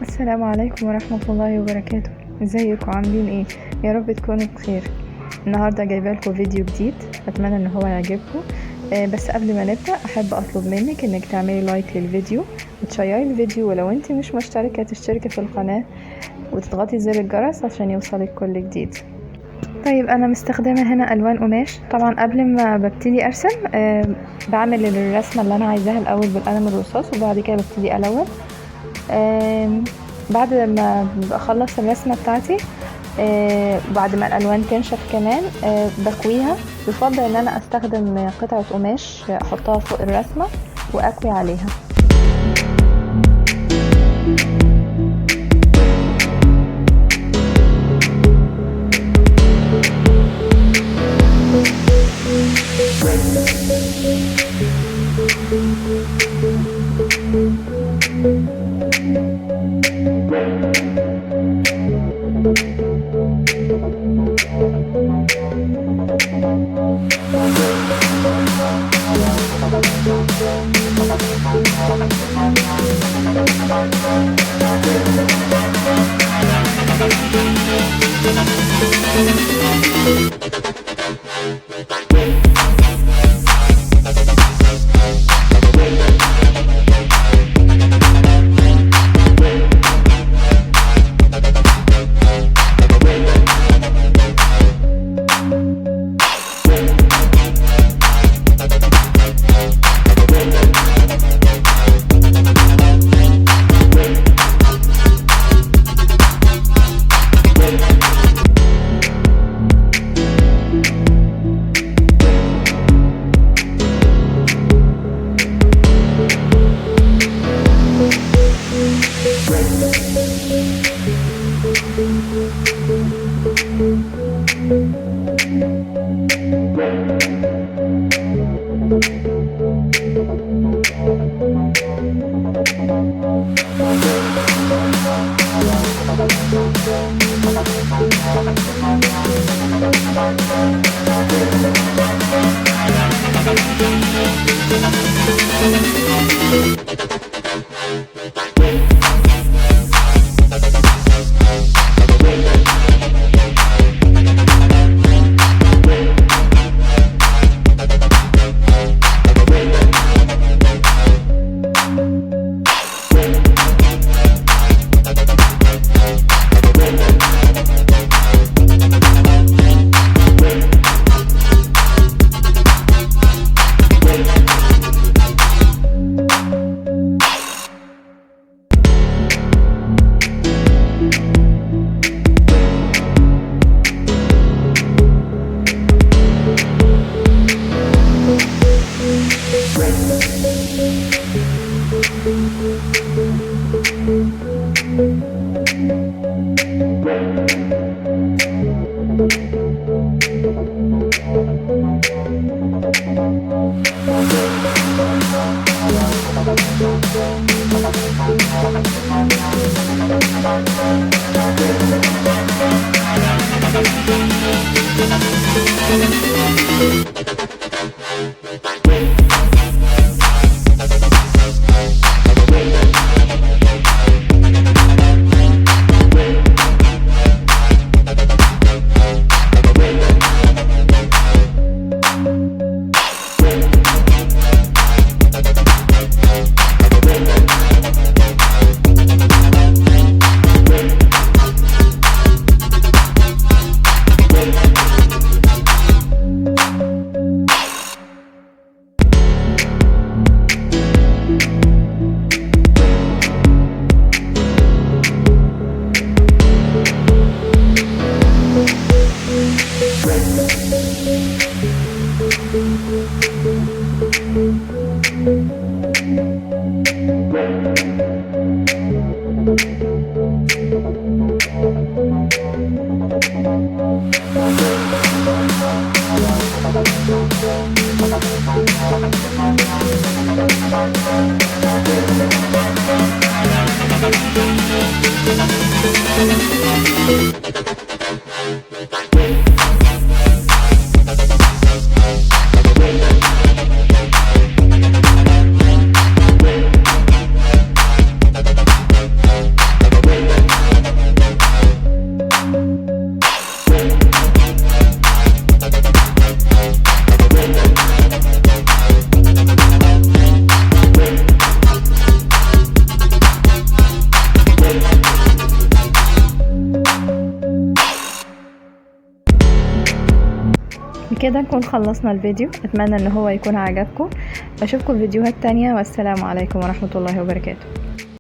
السلام عليكم ورحمة الله وبركاته. ازيكم عاملين ايه؟ يا رب تكونوا بخير. النهاردة جايبه لكم فيديو جديد، اتمنى ان هو يعجبكم. بس قبل ما نبدأ احب اطلب منك انك تعملي لايك للفيديو وتشيري الفيديو، ولو انت مش مشتركة تشتركي في القناة وتضغطي زر الجرس عشان يوصلك كل جديد. طيب انا مستخدمة هنا الوان قماش. طبعا قبل ما ببتدي ارسم بعمل الرسمة اللي انا عايزاها الاول بالقلم الرصاص، وبعد كده ببتدي الون. بعد ما بخلص الرسمة بتاعتي، بعد ما الالوان تنشف كمان بكويها. يفضل ان انا استخدم قطعة قماش احطها فوق الرسمة واكوي عليها. كده نكون خلصنا الفيديو. اتمنى ان هو يكون عجبكم. اشوفكم في فيديوهات تانية، والسلام عليكم ورحمة الله وبركاته.